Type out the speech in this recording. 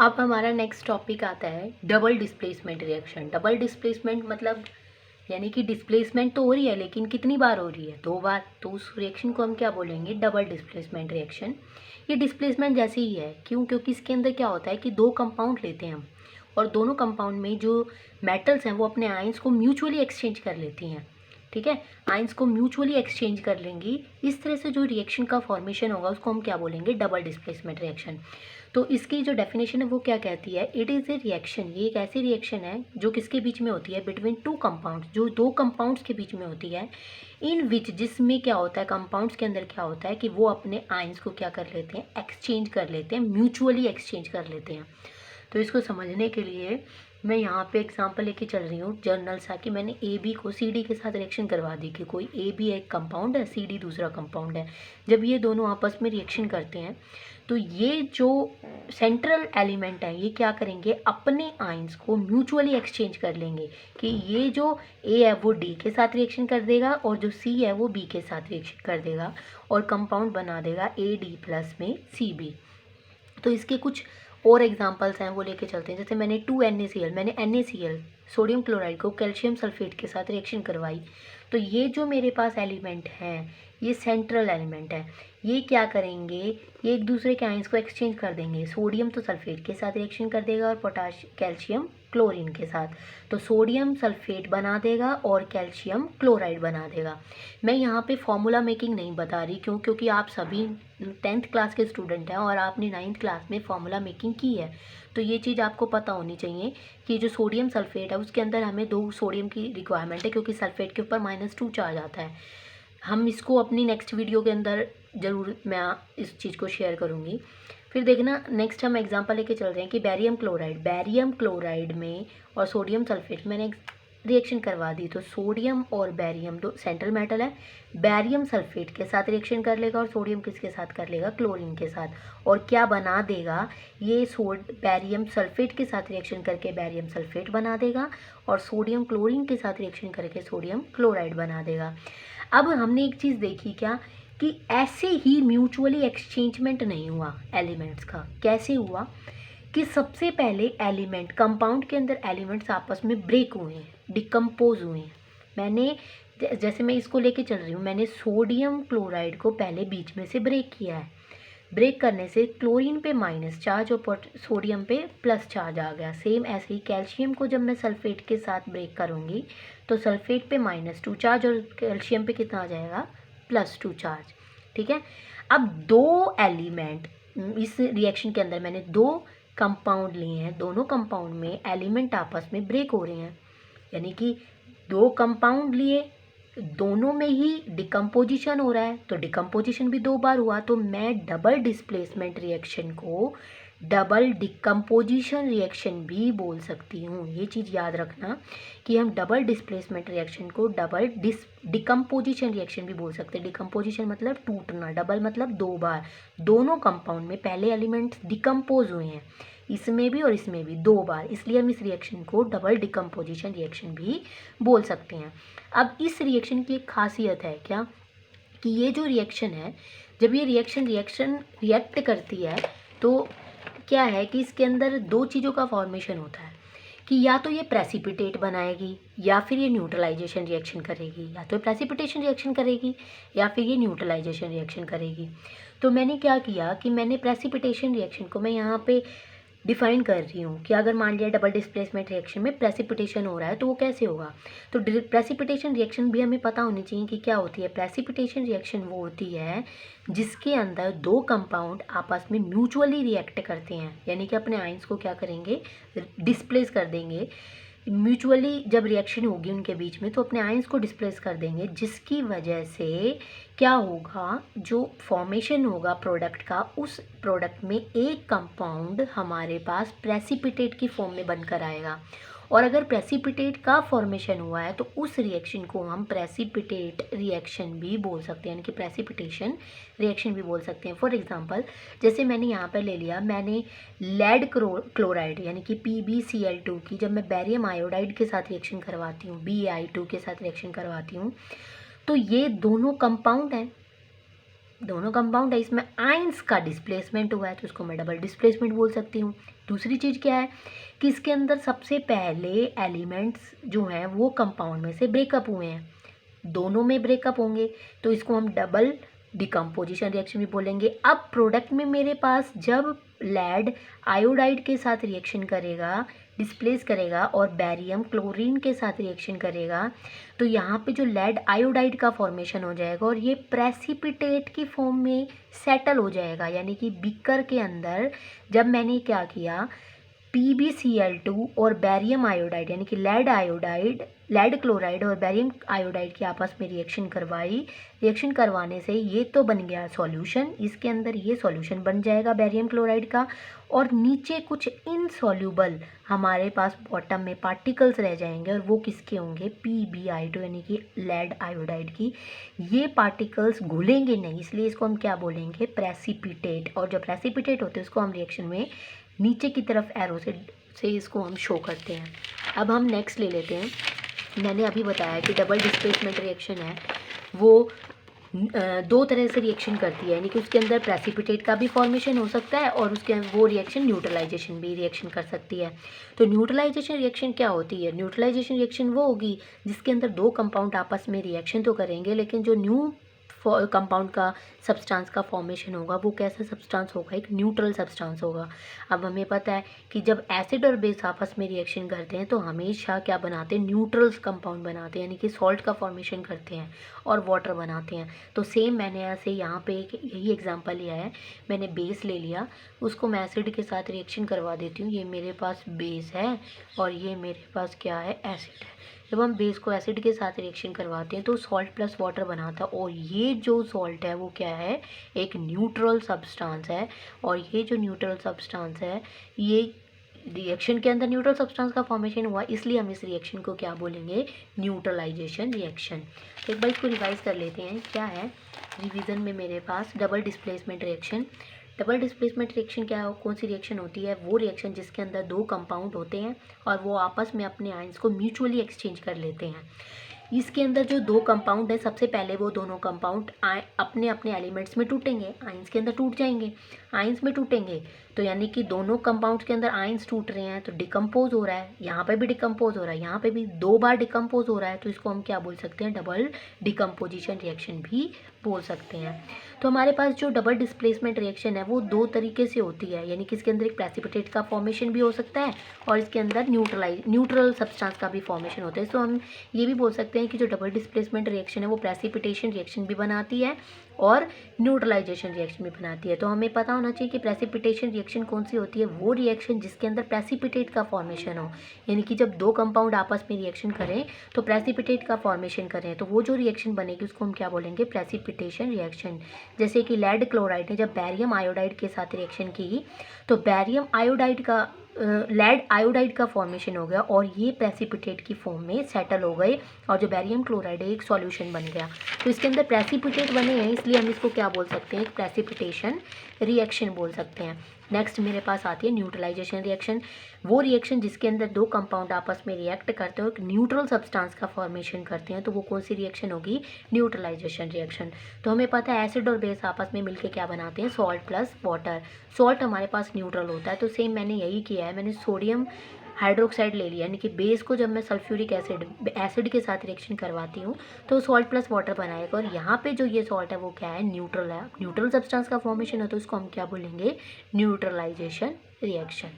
अब हमारा next topic आता है double displacement reaction. Double displacement मतलब यानी कि डिस्प्लेसमेंट तो हो रही है लेकिन कितनी बार हो रही है, 2 बार। तो उस रिएक्शन को हम क्या बोलेंगे, डबल डिस्प्लेसमेंट रिएक्शन। ये डिस्प्लेसमेंट जैसे ही है, क्यों? क्योंकि इसके अंदर क्या होता है कि दो कंपाउंड लेते हैं हम, और दोनों कंपाउंड में जो मेटल्स हैं वो अपने आयंस को म्यूचुअली एक्सचेंज कर लेती हैं। ठीक है, आयंस को म्यूचुअली एक्सचेंज कर लेंगी। इस तरह से जो रिएक्शन का फॉर्मेशन होगा उसको हम क्या बोलेंगे, डबल डिस्प्लेसमेंट रिएक्शन। तो इसकी जो डेफिनेशन है वो क्या कहती है, इट इज़ ए रिएक्शन। ये एक ऐसी रिएक्शन है जो किसके बीच में होती है, बिटवीन टू कंपाउंड्स, जो दो कंपाउंड्स के बीच में होती है। इन विच, जिसमें क्या होता है, कंपाउंड्स के अंदर क्या होता है कि वो अपने आयंस को क्या कर लेते हैं, एक्सचेंज कर लेते हैं, म्यूचुअली एक्सचेंज कर लेते हैं। तो इसको समझने के लिए मैं यहाँ पे एग्जांपल लेके चल रही हूँ जर्नल सा, कि मैंने ए बी को सी डी के साथ रिएक्शन करवा दी कि कोई ए बी एक कंपाउंड है, सी डी दूसरा कंपाउंड है। जब ये दोनों आपस में रिएक्शन करते हैं तो ये जो सेंट्रल एलिमेंट है ये क्या करेंगे, अपने आयंस को म्यूचुअली एक्सचेंज कर लेंगे कि ये जो ए है वो डी के साथ रिएक्शन कर देगा और जो सी है वो बी के साथ रिएक्शन कर देगा और कंपाउंड बना देगा ए डी प्लस में सी बी। तो इसके कुछ और एग्जांपल्स हैं वो लेके चलते हैं। जैसे मैंने 2NaCl, मैंने NaCl सोडियम क्लोराइड को कैल्शियम सल्फेट के साथ रिएक्शन करवाई। तो ये जो मेरे पास एलिमेंट हैं ये सेंट्रल एलिमेंट है। ये क्या करेंगे, ये एक दूसरे के आयंस को एक्सचेंज कर देंगे। सोडियम तो सल्फेट के साथ रिएक्शन कर देगा और कैल्शियम क्लोरीन के साथ। तो सोडियम सल्फेट बना देगा और कैल्शियम क्लोराइड बना देगा। मैं यहाँ पे फॉर्मूला मेकिंग नहीं बता रही, क्यों? क्योंकि आप सभी 10th क्लास के स्टूडेंट हैं और आपने 9th क्लास में फॉर्मूला मेकिंग की है। तो ये चीज़ आपको पता होनी चाहिए कि जो सोडियम सल्फेट है उसके अंदर हमें 2 सोडियम की रिक्वायरमेंट है, क्योंकि सल्फेट के ऊपर -2 चार्ज आता है। हम इसको अपनी नेक्स्ट वीडियो के अंदर ज़रूर मैं इस चीज़ को शेयर करूँगी। फिर देखना, नेक्स्ट हम एग्जांपल लेके चल रहे हैं कि बैरियम क्लोराइड में और सोडियम सल्फेट मैंने रिएक्शन करवा दी। तो सोडियम और बैरियम दो सेंट्रल मेटल है। बैरियम सल्फेट के साथ रिएक्शन कर लेगा और सोडियम किसके साथ कर लेगा, क्लोरीन के साथ। और क्या बना देगा, ये बैरियम सल्फेट के साथ रिएक्शन करके बैरियम सल्फेट बना देगा और सोडियम क्लोरीन के साथ रिएक्शन करके सोडियम क्लोराइड बना देगा। अब हमने एक चीज़ देखी क्या, कि ऐसे ही म्यूचुअली एक्सचेंजमेंट नहीं हुआ एलिमेंट्स का। कैसे हुआ कि सबसे पहले एलिमेंट, कंपाउंड के अंदर एलिमेंट्स आपस में ब्रेक हुए हैं, डिकम्पोज हुए हैं। मैंने जैसे मैं इसको लेके चल रही हूँ, मैंने सोडियम क्लोराइड को पहले बीच में से ब्रेक किया है। ब्रेक करने से क्लोरीन पे माइनस चार्ज और सोडियम पे प्लस चार्ज आ गया। सेम ऐसे ही कैल्शियम को जब मैं सल्फेट के साथ ब्रेक करूँगी तो सल्फेट पे -2 चार्ज और कैल्शियम पे कितना आ जाएगा, +2 चार्ज। ठीक है, अब दो एलिमेंट इस रिएक्शन के अंदर मैंने 2 कंपाउंड लिए हैं, दोनों कंपाउंड में एलिमेंट आपस में ब्रेक हो रहे हैं। यानी कि 2 कंपाउंड लिए, दोनों में ही डिकम्पोजिशन हो रहा है, तो डिकम्पोजिशन भी 2 बार हुआ। तो मैं डबल डिस्प्लेसमेंट रिएक्शन को डबल डिकम्पोजिशन रिएक्शन भी बोल सकती हूँ। ये चीज़ याद रखना कि हम डबल डिस्प्लेसमेंट रिएक्शन को डबल डिकम्पोजिशन रिएक्शन भी बोल सकते हैं। डिकम्पोजिशन मतलब टूटना, डबल मतलब 2 बार। दोनों कंपाउंड में पहले एलिमेंट्स डिकम्पोज हुए हैं, इसमें भी और इसमें भी 2 बार, इसलिए हम इस रिएक्शन को डबल डिकम्पोजिशन रिएक्शन भी बोल सकते हैं। अब इस रिएक्शन की एक खासियत है क्या, कि ये जो रिएक्शन है, जब ये रिएक्शन रिएक्ट करती है तो क्या है कि इसके अंदर 2 चीज़ों का फॉर्मेशन होता है, कि या तो ये प्रेसिपिटेट बनाएगी या फिर ये न्यूट्रलाइजेशन रिएक्शन करेगी। या तो प्रेसिपिटेशन रिएक्शन करेगी या फिर ये न्यूट्रलाइजेशन रिएक्शन करेगी। तो मैंने क्या किया कि मैंने प्रेसिपिटेशन रिएक्शन को मैं यहाँ पे डिफाइन कर रही हूँ कि अगर मान लिया डबल डिस्प्लेसमेंट रिएक्शन में प्रेसिपिटेशन हो रहा है तो वो कैसे होगा। तो प्रेसिपिटेशन रिएक्शन भी हमें पता होनी चाहिए कि क्या होती है। प्रेसिपिटेशन रिएक्शन वो होती है जिसके अंदर 2 कंपाउंड आपस में म्यूचुअली रिएक्ट करते हैं, यानी कि अपने आयंस को क्या करेंगे, डिस्प्लेस कर देंगे। म्यूचुअली जब रिएक्शन होगी उनके बीच में तो अपने आयंस को डिस्प्लेस कर देंगे, जिसकी वजह से क्या होगा, जो फॉर्मेशन होगा प्रोडक्ट का, उस प्रोडक्ट में एक कंपाउंड हमारे पास प्रेसिपिटेट की फॉर्म में बनकर आएगा। और अगर प्रेसिपिटेट का फॉर्मेशन हुआ है तो उस रिएक्शन को हम प्रेसिपिटेट रिएक्शन भी बोल सकते हैं, यानी कि प्रेसिपिटेशन रिएक्शन भी बोल सकते हैं। फॉर एग्जांपल, जैसे मैंने यहाँ पर ले लिया, मैंने लेड क्लोराइड यानी कि PbCl2 की जब मैं बैरियम आयोडाइड के साथ रिएक्शन करवाती हूँ, Bi2 के साथ रिएक्शन करवाती हूँ, तो ये दोनों कंपाउंड हैं। दोनों कंपाउंड है, इसमें आयंस का डिस्प्लेसमेंट हुआ है तो इसको मैं डबल डिस्प्लेसमेंट बोल सकती हूँ। दूसरी चीज़ क्या है कि इसके अंदर सबसे पहले एलिमेंट्स जो हैं वो कंपाउंड में से ब्रेकअप हुए हैं, दोनों में ब्रेकअप होंगे तो इसको हम डबल डिकम्पोजिशन रिएक्शन भी बोलेंगे। अब प्रोडक्ट में मेरे पास जब लेड आयोडाइड के साथ रिएक्शन करेगा, डिस्प्लेस करेगा और बैरियम क्लोरीन के साथ रिएक्शन करेगा तो यहाँ पे जो लेड आयोडाइड का फॉर्मेशन हो जाएगा और ये प्रेसिपिटेट की फॉर्म में सेटल हो जाएगा। यानी कि बीकर के अंदर जब मैंने क्या किया, PbCl2 और बैरियम आयोडाइड यानी कि लेड क्लोराइड और बैरियम आयोडाइड की आपस में रिएक्शन करवाई। रिएक्शन करवाने से ये तो बन गया सॉल्यूशन, इसके अंदर ये सॉल्यूशन बन जाएगा बैरियम क्लोराइड का, और नीचे कुछ इनसॉल्यूबल हमारे पास बॉटम में पार्टिकल्स रह जाएंगे और वो किसके होंगे, PbI2 यानी कि लेड आयोडाइड की। ये पार्टिकल्स घुलेंगे नहीं, इसलिए इसको हम क्या बोलेंगे, प्रेसिपिटेट। और जो प्रेसिपिटेट होते हैं उसको हम रिएक्शन में नीचे की तरफ एरो से इसको हम शो करते हैं। अब हम नेक्स्ट ले लेते हैं। मैंने अभी बताया कि डबल डिस्प्लेसमेंट रिएक्शन है वो दो तरह से रिएक्शन करती है, यानी कि उसके अंदर प्रेसिपिटेट का भी फॉर्मेशन हो सकता है और उसके वो रिएक्शन न्यूट्रलाइजेशन भी रिएक्शन कर सकती है। तो न्यूट्रलाइजेशन रिएक्शन क्या होती है, न्यूट्रलाइजेशन रिएक्शन वो होगी जिसके अंदर दो कंपाउंड आपस में रिएक्शन तो करेंगे लेकिन जो न्यू कंपाउंड का सब्सटेंस का फॉर्मेशन होगा वो कैसा सब्सटेंस होगा, एक न्यूट्रल सब्सटेंस होगा। अब हमें पता है कि जब एसिड और बेस आपस में रिएक्शन करते हैं तो हमेशा क्या बनाते हैं, न्यूट्रल कंपाउंड बनाते हैं, यानी कि सॉल्ट का फॉर्मेशन करते हैं और वाटर बनाते हैं। तो सेम मैंने ऐसे यहाँ पे एक यही एग्जांपल लिया है, मैंने बेस ले लिया, उसको मैं एसिड के साथ रिएक्शन करवा देती हूँ। ये मेरे पास बेस है और ये मेरे पास क्या है, एसिड है। जब हम बेस को एसिड के साथ रिएक्शन करवाते हैं तो सॉल्ट प्लस वाटर बनाता है और ये जो सॉल्ट है वो क्या है, एक न्यूट्रल सब्सटेंस है। और ये जो न्यूट्रल सब्सटेंस है ये रिएक्शन के अंदर न्यूट्रल सब्सटेंस का फॉर्मेशन हुआ, इसलिए हम इस रिएक्शन को क्या बोलेंगे, न्यूट्रलाइजेशन रिएक्शन। तो एक बार इसको रिवाइज कर लेते हैं। क्या है रिवीजन में मेरे पास, double displacement reaction. Double displacement reaction क्या है, कौन सी रिएक्शन होती है, वो रिएक्शन जिसके अंदर दो कंपाउंड होते हैं और वो आपस में अपने आयंस को म्यूचुअली एक्सचेंज कर लेते हैं। इसके अंदर जो दो कंपाउंड है सबसे पहले वो दोनों कंपाउंड अपने अपने एलिमेंट्स में टूटेंगे, आयंस के अंदर टूट जाएंगे। आयंस में टूटेंगे तो यानी कि दोनों कंपाउंड्स के अंदर आयंस टूट रहे हैं तो डिकम्पोज हो रहा है, यहाँ पे भी डिकम्पोज हो रहा है, यहाँ पे भी दो बार डिकम्पोज हो रहा है, तो इसको हम क्या बोल सकते हैं, डबल डिकम्पोजिशन रिएक्शन भी बोल सकते हैं। तो हमारे पास जो डबल डिस्प्लेसमेंट रिएक्शन है वो दो तरीके से होती है, यानी कि इसके अंदर एक प्रेसिपिटेट का फॉर्मेशन भी हो सकता है और इसके अंदर न्यूट्रल सब्सटेंस का भी फॉर्मेशन होता है। तो हम ये भी बोल सकते हैं कि जो डबल डिस्प्लेसमेंट रिएक्शन है वो प्रेसिपिटेशन रिएक्शन भी बनाती है और न्यूट्रलाइजेशन रिएक्शन भी बनाती है। तो हमें पता होना चाहिए कि प्रेसिपिटेशन रिएक्शन कौन सी होती है, वो रिएक्शन जिसके अंदर प्रेसिपिटेट का फॉर्मेशन हो, यानी कि जब दो कंपाउंड आपस में रिएक्शन करें तो प्रेसिपिटेट का फॉर्मेशन करें तो वो जो रिएक्शन बनेगी उसको हम क्या बोलेंगे, प्रेसिपिटेशन रिएक्शन। जैसे कि लेड क्लोराइड ने जब बैरियम आयोडाइड के साथ रिएक्शन की तो बैरियम आयोडाइड का लेड आयोडाइड का फॉर्मेशन हो गया और ये प्रेसिपिटेट की फॉर्म में सेटल हो गए और जो बैरियम क्लोराइड है एक सॉल्यूशन बन गया। तो इसके अंदर प्रेसिपिटेट बने हैं इसलिए हम इसको क्या बोल सकते हैं, एक प्रेसिपिटेशन रिएक्शन बोल सकते हैं। नेक्स्ट मेरे पास आती है न्यूट्रलाइजेशन रिएक्शन। वो रिएक्शन जिसके अंदर दो कंपाउंड आपस में रिएक्ट करते हो, एक न्यूट्रल सब्सटेंस का फॉर्मेशन करते हैं, तो वो कौन सी रिएक्शन होगी, न्यूट्रलाइजेशन रिएक्शन। तो हमें पता है एसिड और बेस आपस में मिलकर क्या बनाते हैं, सॉल्ट प्लस वाटर। सॉल्ट हमारे पास न्यूट्रल होता है तो सेम मैंने यही किया है, मैंने सोडियम हाइड्रोक्साइड ले लिया, यानी कि बेस को जब मैं सल्फ्यूरिक एसिड के साथ रिएक्शन करवाती हूँ तो सॉल्ट प्लस वाटर बनाएगा और यहाँ पे जो ये सॉल्ट है वो क्या है, न्यूट्रल है। न्यूट्रल सब्सटेंस का फॉर्मेशन है तो इसको हम क्या बोलेंगे, न्यूट्रलाइजेशन रिएक्शन।